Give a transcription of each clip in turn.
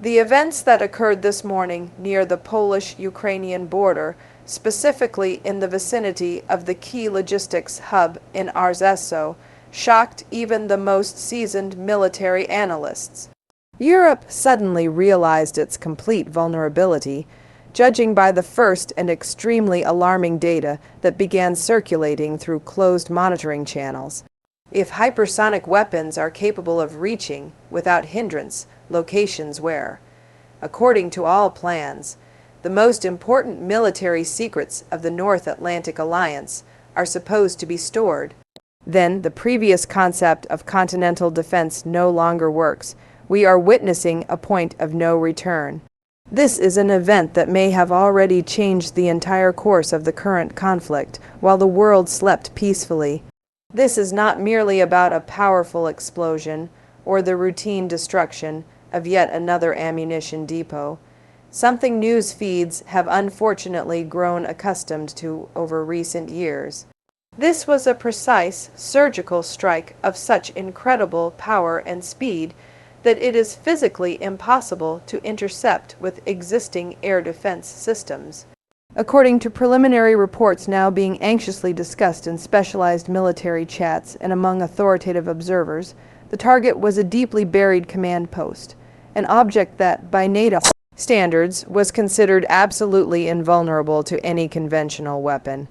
The events that occurred this morning near the Polish-Ukrainian border, specifically in the vicinity of the key logistics hub in Rzeszów, shocked even the most seasoned military analysts. Europe suddenly realized its complete vulnerability, judging by the first and extremely alarming data that began circulating through closed monitoring channels. If hypersonic weapons are capable of reaching, without hindrance, locations where, according to all plans, the most important military secrets of the North Atlantic Alliance are supposed to be stored, then the previous concept of continental defense no longer works. We are witnessing a point of no return. This is an event that may have already changed the entire course of the current conflict while the world slept peacefully. This is not merely about a powerful explosion or the routine destruction of yet another ammunition depot, something news feeds have unfortunately grown accustomed to over recent years. This was a precise, surgical strike of such incredible power and speed that it is physically impossible to intercept with existing air defense systems. According to preliminary reports now being anxiously discussed in specialized military chats and among authoritative observers, the target was a deeply buried command post, an object that, by NATO standards, was considered absolutely invulnerable to any conventional weapon.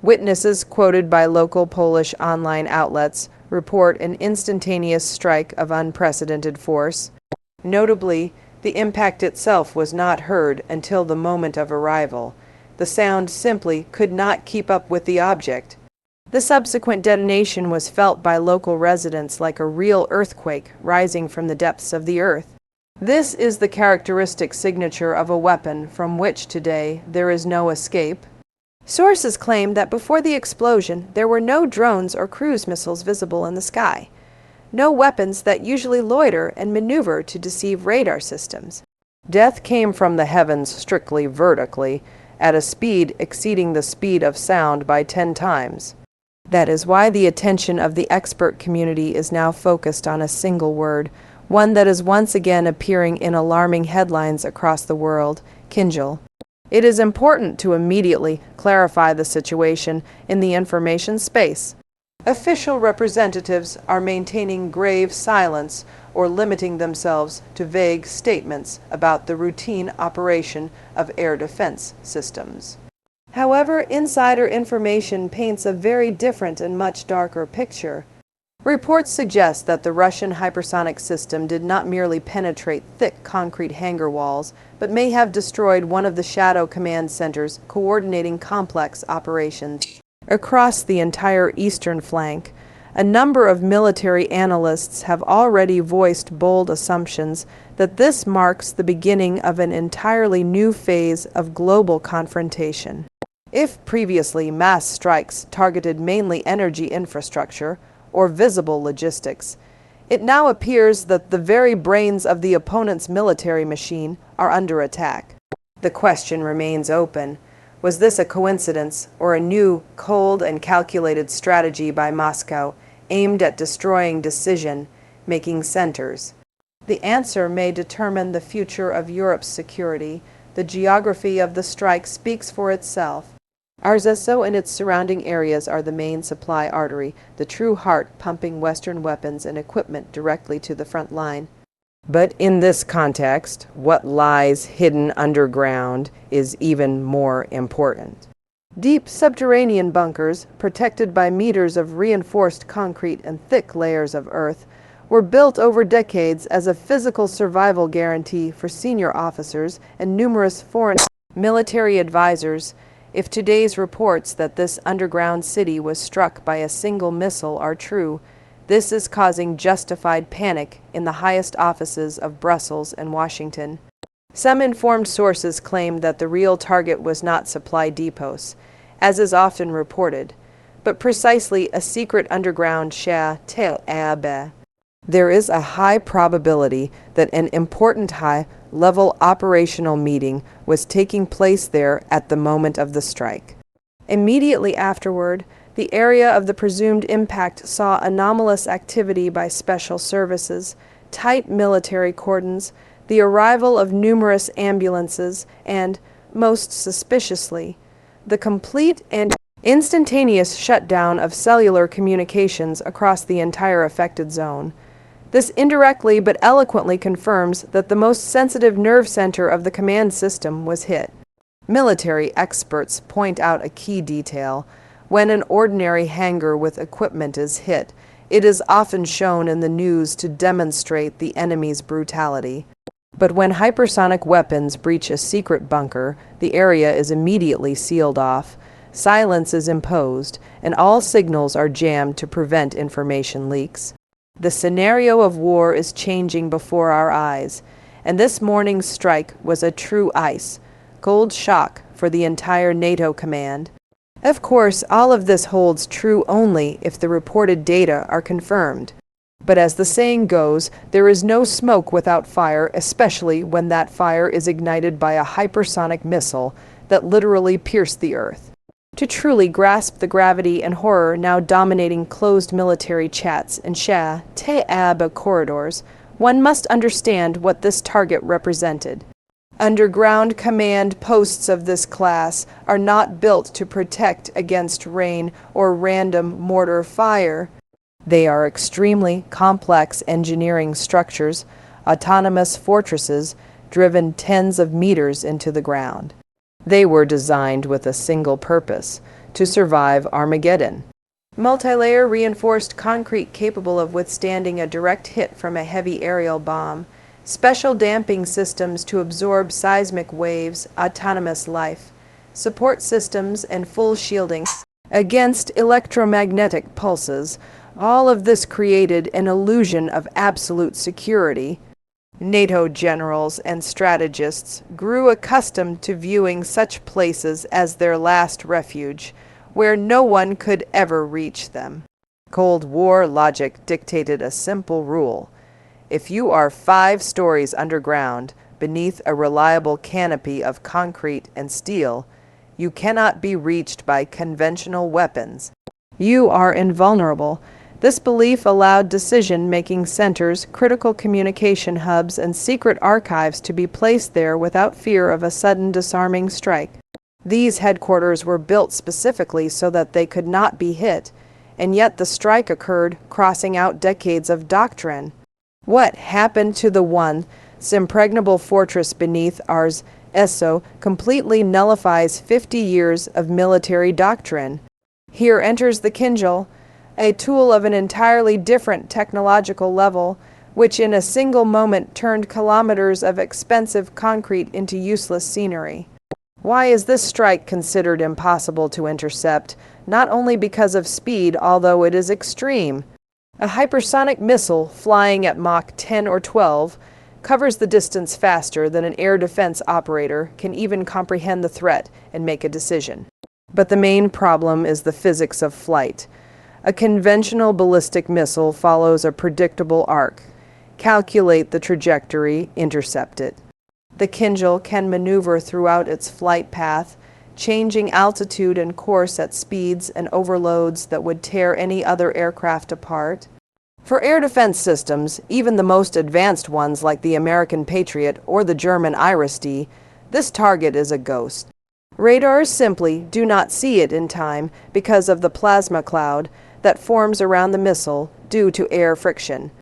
Witnesses quoted by local Polish online outlets report an instantaneous strike of unprecedented force. Notably, the impact itself was not heard until the moment of arrival. The sound simply could not keep up with the object. The subsequent detonation was felt by local residents like a real earthquake rising from the depths of the earth. This is the characteristic signature of a weapon from which today there is no escape. Sources claim that before the explosion there were no drones or cruise missiles visible in the sky, no weapons that usually loiter and maneuver to deceive radar systems. Death came from the heavens strictly vertically, at a speed exceeding the speed of sound by 10 times. That is why the attention of the expert community is now focused on a single word, one that is once again appearing in alarming headlines across the world: Kinzhal. It is important to immediately clarify the situation in the information space. Official representatives are maintaining grave silence or limiting themselves to vague statements about the routine operation of air defense systems. However, insider information paints a very different and much darker picture. Reports suggest that the Russian hypersonic system did not merely penetrate thick concrete hangar walls, but may have destroyed one of the shadow command centers coordinating complex operations across the entire eastern flank. A number of military analysts have already voiced bold assumptions that this marks the beginning of an entirely new phase of global confrontation. If previously mass strikes targeted mainly energy infrastructure or visible logistics, it now appears that the very brains of the opponent's military machine are under attack. The question remains open. Was this a coincidence or a new, cold and calculated strategy by Moscow aimed at destroying decision-making centers? The answer may determine the future of Europe's security. The geography of the strike speaks for itself. Rzeszów and its surrounding areas are the main supply artery, the true heart pumping Western weapons and equipment directly to the front line. But in this context, what lies hidden underground is even more important. Deep subterranean bunkers, protected by meters of reinforced concrete and thick layers of earth, were built over decades as a physical survival guarantee for senior officers and numerous foreign military advisors. If today's reports that this underground city was struck by a single missile are true, this is causing justified panic in the highest offices of Brussels and Washington. Some informed sources claim that the real target was not supply depots, as is often reported, but precisely a secret underground allege. There is a high probability that an important high-level operational meeting was taking place there at the moment of the strike. Immediately afterward, the area of the presumed impact saw anomalous activity by special services, tight military cordons, the arrival of numerous ambulances, and, most suspiciously, the complete and instantaneous shutdown of cellular communications across the entire affected zone. This indirectly but eloquently confirms that the most sensitive nerve center of the command system was hit. Military experts point out a key detail. When an ordinary hangar with equipment is hit, it is often shown in the news to demonstrate the enemy's brutality. But when hypersonic weapons breach a secret bunker, the area is immediately sealed off. Silence is imposed, and all signals are jammed to prevent information leaks. The scenario of war is changing before our eyes, and this morning's strike was a true cold shock for the entire NATO command. Of course, all of this holds true only if the reported data are confirmed. But as the saying goes, there is no smoke without fire, especially when that fire is ignited by a hypersonic missile that literally pierced the earth. To truly grasp the gravity and horror now dominating closed military chats and Shah-Ta'ab corridors, one must understand what this target represented. Underground command posts of this class are not built to protect against rain or random mortar fire. They are extremely complex engineering structures, autonomous fortresses driven tens of meters into the ground. They were designed with a single purpose: to survive Armageddon. Multi-layer reinforced concrete capable of withstanding a direct hit from a heavy aerial bomb. Special damping systems to absorb seismic waves, autonomous life. Support systems and full shielding against electromagnetic pulses. All of this created an illusion of absolute security. NATO generals and strategists grew accustomed to viewing such places as their last refuge, where no one could ever reach them. Cold War logic dictated a simple rule: if you are 5 stories underground, beneath a reliable canopy of concrete and steel, you cannot be reached by conventional weapons. You are invulnerable. This belief allowed decision-making centers, critical communication hubs, and secret archives to be placed there without fear of a sudden disarming strike. These headquarters were built specifically so that they could not be hit, and yet the strike occurred, crossing out decades of doctrine. What happened to the once impregnable fortress beneath Ars Eso completely nullifies 50 years of military doctrine. Here enters the Kinzhal, a tool of an entirely different technological level, which in a single moment turned kilometers of expensive concrete into useless scenery. Why is this strike considered impossible to intercept? Not only because of speed, although it is extreme. A hypersonic missile flying at Mach 10 or 12 covers the distance faster than an air defense operator can even comprehend the threat and make a decision. But the main problem is the physics of flight. A conventional ballistic missile follows a predictable arc. Calculate the trajectory, intercept it. The Kinzhal can maneuver throughout its flight path, changing altitude and course at speeds and overloads that would tear any other aircraft apart. For air defense systems, even the most advanced ones like the American Patriot or the German Iris-D, this target is a ghost. Radars simply do not see it in time because of the plasma cloud that forms around the missile due to air friction.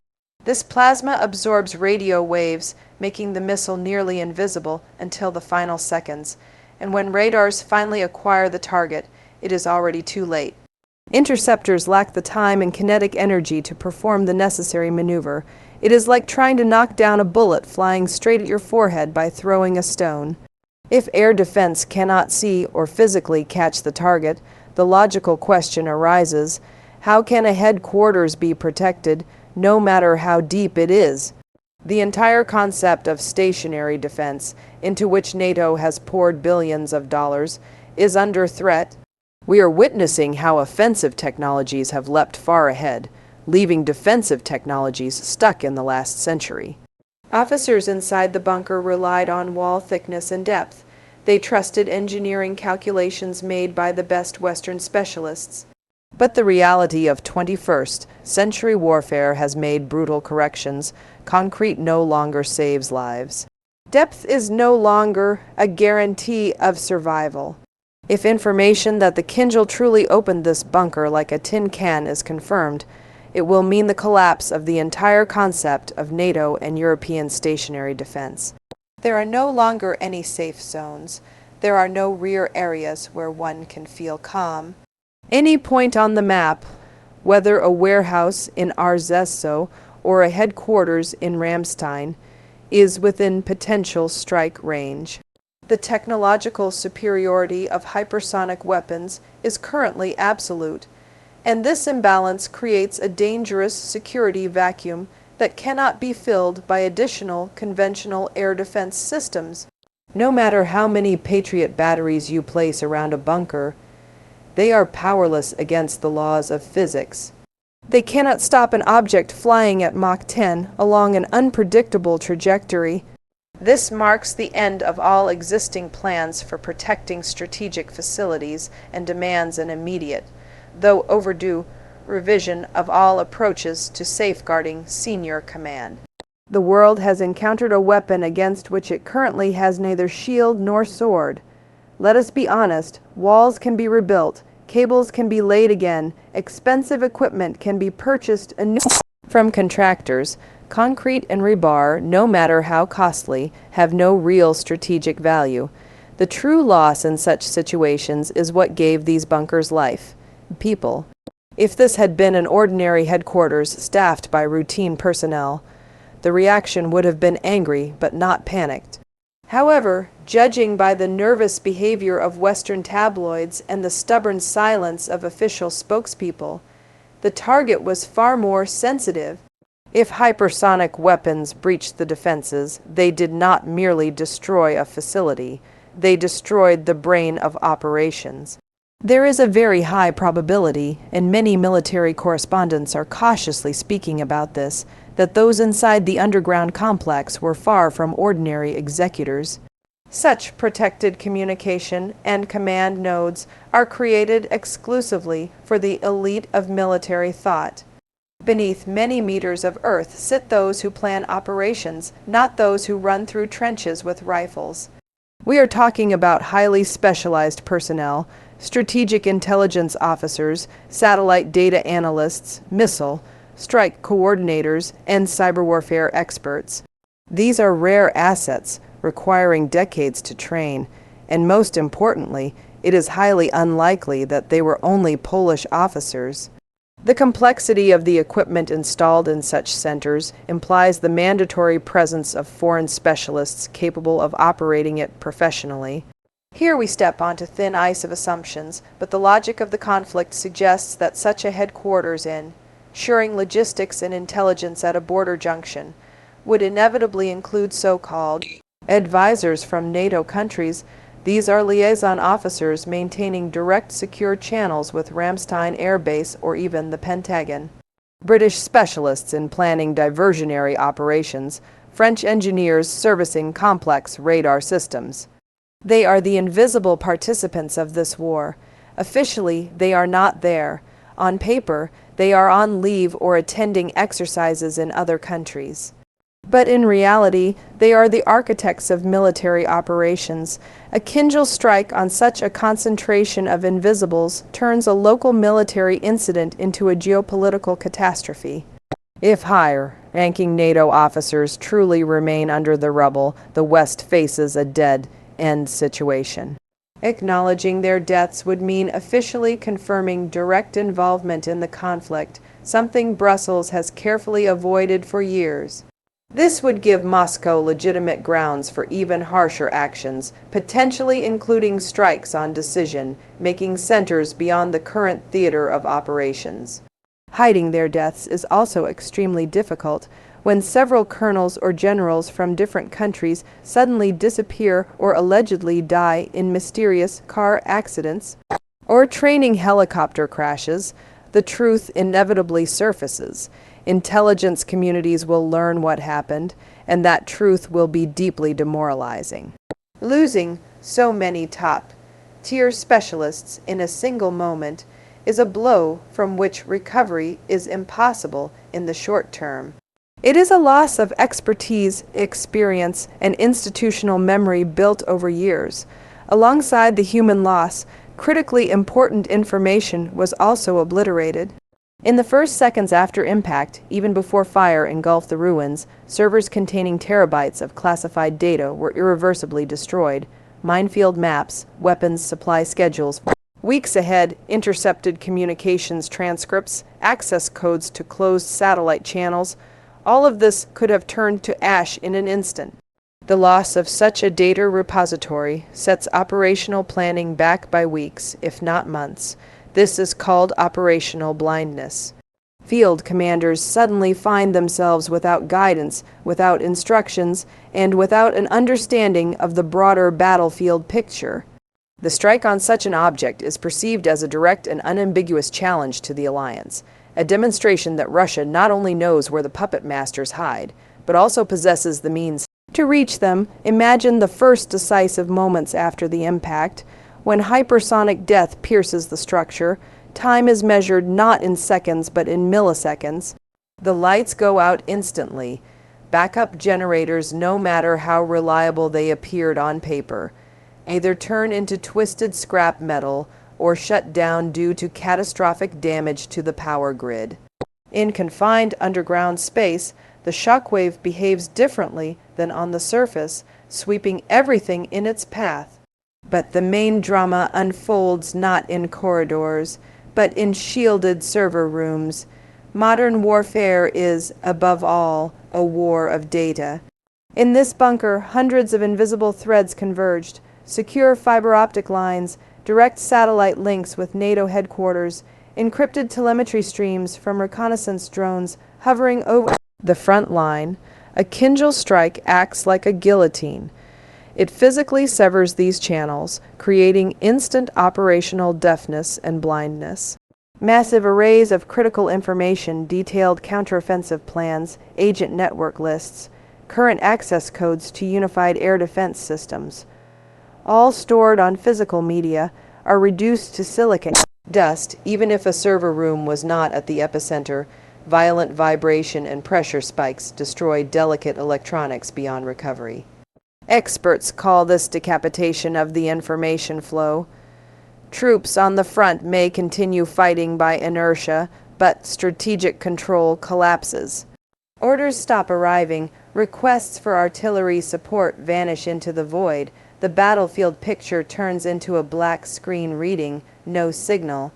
This plasma absorbs radio waves, making the missile nearly invisible until the final seconds, and when radars finally acquire the target, it is already too late. Interceptors lack the time and kinetic energy to perform the necessary maneuver. It is like trying to knock down a bullet flying straight at your forehead by throwing a stone. If air defense cannot see or physically catch the target, the logical question arises: how can a headquarters be protected, no matter how deep it is? The entire concept of stationary defense, into which NATO has poured billions of dollars, is under threat. We are witnessing how offensive technologies have leapt far ahead, leaving defensive technologies stuck in the last century. Officers inside the bunker relied on wall thickness and depth. They trusted engineering calculations made by the best Western specialists. But the reality of 21st century warfare has made brutal corrections. Concrete no longer saves lives. Depth is no longer a guarantee of survival. If information that the Kinzhal truly opened this bunker like a tin can is confirmed, it will mean the collapse of the entire concept of NATO and European stationary defense. There are no longer any safe zones. There are no rear areas where one can feel calm. Any point on the map, whether a warehouse in Rzeszów or a headquarters in Ramstein, is within potential strike range. The technological superiority of hypersonic weapons is currently absolute, and this imbalance creates a dangerous security vacuum that cannot be filled by additional conventional air defense systems. No matter how many Patriot batteries you place around a bunker, they are powerless against the laws of physics. They cannot stop an object flying at Mach 10 along an unpredictable trajectory. This marks the end of all existing plans for protecting strategic facilities and demands an immediate, though overdue, revision of all approaches to safeguarding senior command. The world has encountered a weapon against which it currently has neither shield nor sword. Let us be honest, walls can be rebuilt, cables can be laid again, expensive equipment can be purchased anew from contractors. Concrete and rebar, no matter how costly, have no real strategic value. The true loss in such situations is what gave these bunkers life: people. If this had been an ordinary headquarters staffed by routine personnel, the reaction would have been angry but not panicked. However, judging by the nervous behavior of Western tabloids and the stubborn silence of official spokespeople, the target was far more sensitive. If hypersonic weapons breached the defenses, they did not merely destroy a facility, they destroyed the brain of operations. There is a very high probability, and many military correspondents are cautiously speaking about this, that those inside the underground complex were far from ordinary executors. Such protected communication and command nodes are created exclusively for the elite of military thought. Beneath many meters of earth sit those who plan operations, not those who run through trenches with rifles. We are talking about highly specialized personnel, strategic intelligence officers, satellite data analysts, missile, strike coordinators, and cyber warfare experts. These are rare assets, requiring decades to train, and most importantly, it is highly unlikely that they were only Polish officers. The complexity of the equipment installed in such centers implies the mandatory presence of foreign specialists capable of operating it professionally. Here we step onto thin ice of assumptions, but the logic of the conflict suggests that such a headquarters ensuring logistics and intelligence at a border junction, would inevitably include so-called advisors from NATO countries. These are liaison officers maintaining direct secure channels with Ramstein Air Base or even the Pentagon. British specialists in planning diversionary operations, French engineers servicing complex radar systems. They are the invisible participants of this war. Officially, they are not there. On paper, they are on leave or attending exercises in other countries. But in reality, they are the architects of military operations. A Kinzhal strike on such a concentration of invisibles turns a local military incident into a geopolitical catastrophe. If higher-ranking NATO officers truly remain under the rubble, the West faces a dead-end situation. Acknowledging their deaths would mean officially confirming direct involvement in the conflict, something Brussels has carefully avoided for years. This would give Moscow legitimate grounds for even harsher actions, potentially including strikes on decision-making centers beyond the current theater of operations. Hiding their deaths is also extremely difficult. When several colonels or generals from different countries suddenly disappear or allegedly die in mysterious car accidents or training helicopter crashes, the truth inevitably surfaces. Intelligence communities will learn what happened, and that truth will be deeply demoralizing. Losing so many top-tier specialists in a single moment is a blow from which recovery is impossible in the short term. It is a loss of expertise, experience, and institutional memory built over years. Alongside the human loss, critically important information was also obliterated. In the first seconds after impact, even before fire engulfed the ruins, servers containing terabytes of classified data were irreversibly destroyed. Minefield maps, weapons supply schedules. Weeks ahead, intercepted communications transcripts, access codes to closed satellite channels. All of this could have turned to ash in an instant. The loss of such a data repository sets operational planning back by weeks, if not months. This is called operational blindness. Field commanders suddenly find themselves without guidance, without instructions, and without an understanding of the broader battlefield picture. The strike on such an object is perceived as a direct and unambiguous challenge to the alliance, a demonstration that Russia not only knows where the puppet masters hide, but also possesses the means to reach them. Imagine the first decisive moments after the impact. When hypersonic death pierces the structure, time is measured not in seconds but in milliseconds. The lights go out instantly. Backup generators, no matter how reliable they appeared on paper, either turn into twisted scrap metal or shut down due to catastrophic damage to the power grid. In confined underground space, the shockwave behaves differently than on the surface, sweeping everything in its path. But the main drama unfolds not in corridors, but in shielded server rooms. Modern warfare is, above all, a war of data. In this bunker, hundreds of invisible threads converged, secure fiber optic lines, direct satellite links with NATO headquarters, encrypted telemetry streams from reconnaissance drones hovering over the front line. A Kinzhal strike acts like a guillotine. It physically severs these channels, creating instant operational deafness and blindness. Massive arrays of critical information, detailed counteroffensive plans, agent network lists, current access codes to unified air defense systems, all stored on physical media, are reduced to silicon dust. Even if a server room was not at the epicenter, violent vibration and pressure spikes destroy delicate electronics beyond recovery. Experts call this decapitation of the information flow. Troops on the front may continue fighting by inertia, but strategic control collapses. Orders stop arriving, requests for artillery support vanish into the void, the battlefield picture turns into a black screen reading, no signal.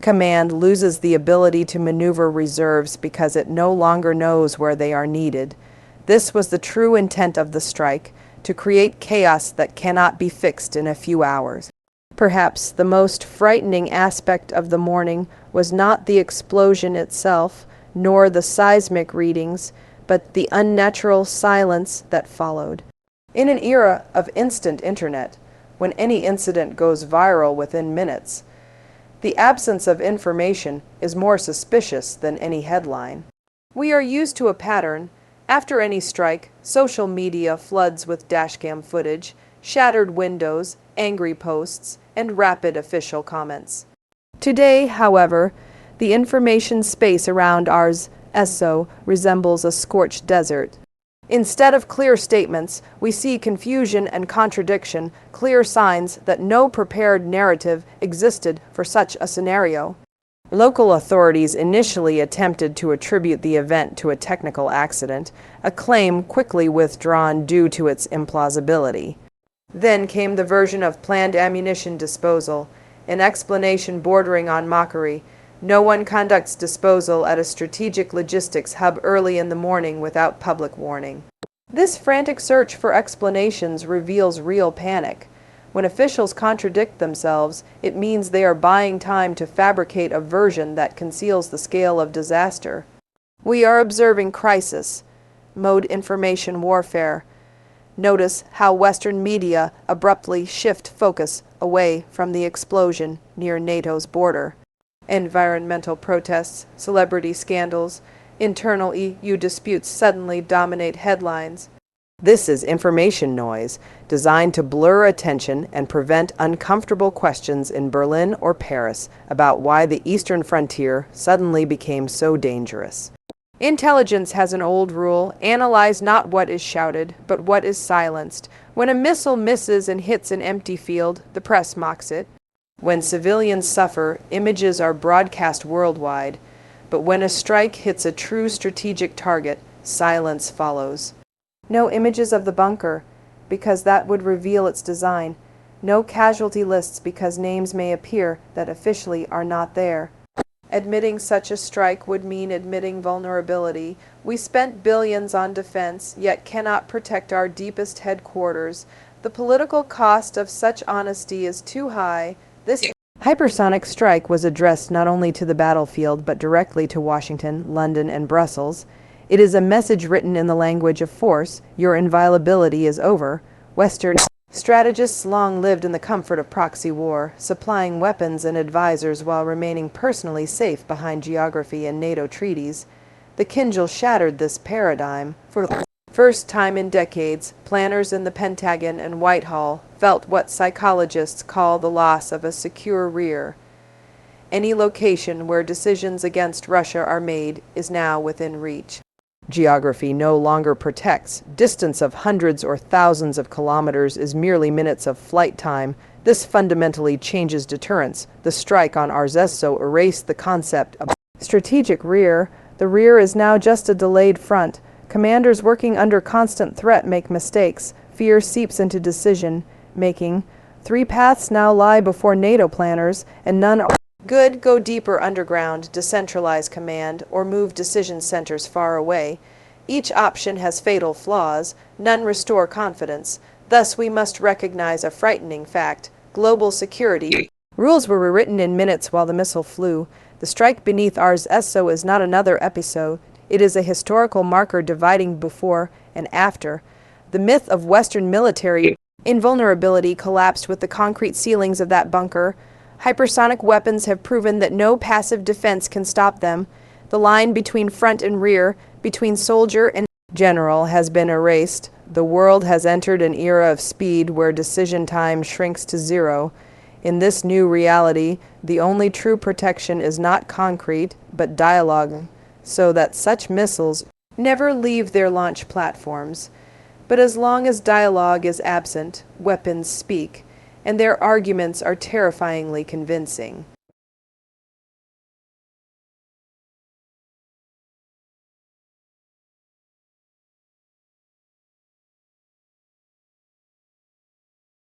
Command loses the ability to maneuver reserves because it no longer knows where they are needed. This was the true intent of the strike, to create chaos that cannot be fixed in a few hours. Perhaps the most frightening aspect of the morning was not the explosion itself, nor the seismic readings, but the unnatural silence that followed. In an era of instant internet, when any incident goes viral within minutes, the absence of information is more suspicious than any headline. We are used to a pattern. After any strike, social media floods with dashcam footage, shattered windows, angry posts, and rapid official comments. Today, however, the information space around ours ESO resembles a scorched desert. Instead of clear statements, we see confusion and contradiction, clear signs that no prepared narrative existed for such a scenario. Local authorities initially attempted to attribute the event to a technical accident, a claim quickly withdrawn due to its implausibility. Then came the version of planned ammunition disposal, an explanation bordering on mockery. No one conducts disposal at a strategic logistics hub early in the morning without public warning. This frantic search for explanations reveals real panic. When officials contradict themselves, it means they are buying time to fabricate a version that conceals the scale of disaster. We are observing crisis, mode information warfare. Notice how Western media abruptly shift focus away from the explosion near NATO's border. Environmental protests, celebrity scandals, internal EU disputes suddenly dominate headlines. This is information noise, designed to blur attention and prevent uncomfortable questions in Berlin or Paris about why the eastern frontier suddenly became so dangerous. Intelligence has an old rule: analyze not what is shouted, but what is silenced. When a missile misses and hits an empty field, the press mocks it. When civilians suffer, images are broadcast worldwide. But when a strike hits a true strategic target, silence follows. No images of the bunker, because that would reveal its design. No casualty lists, because names may appear that officially are not there. Admitting such a strike would mean admitting vulnerability. We spent billions on defense, yet cannot protect our deepest headquarters. The political cost of such honesty is too high. This hypersonic strike was addressed not only to the battlefield, but directly to Washington, London, and Brussels. It is a message written in the language of force. Your inviolability is over. Western strategists long lived in the comfort of proxy war, supplying weapons and advisors while remaining personally safe behind geography and NATO treaties. The Kinzhal shattered this paradigm. For the first time in decades, planners in the Pentagon and Whitehall felt what psychologists call the loss of a secure rear. Any location where decisions against Russia are made is now within reach. Geography no longer protects. Distance of hundreds or thousands of kilometers is merely minutes of flight time. This fundamentally changes deterrence. The strike on Rzeszów erased the concept of strategic rear. The rear is now just a delayed front. Commanders working under constant threat make mistakes. Fear seeps into decision-making. 3 paths now lie before NATO planners, and none are good. Go deeper underground, decentralize command, or move decision centers far away. Each option has fatal flaws. None restore confidence. Thus we must recognize a frightening fact: global security rules were rewritten in minutes while the missile flew. The strike beneath Rzeszów is not another episode. It is a historical marker dividing before and after. The myth of Western military invulnerability collapsed with the concrete ceilings of that bunker. Hypersonic weapons have proven that no passive defense can stop them. The line between front and rear, between soldier and general, has been erased. The world has entered an era of speed where decision time shrinks to zero. In this new reality, the only true protection is not concrete, but dialogue, so that such missiles never leave their launch platforms. But as long as dialogue is absent, weapons speak, and their arguments are terrifyingly convincing.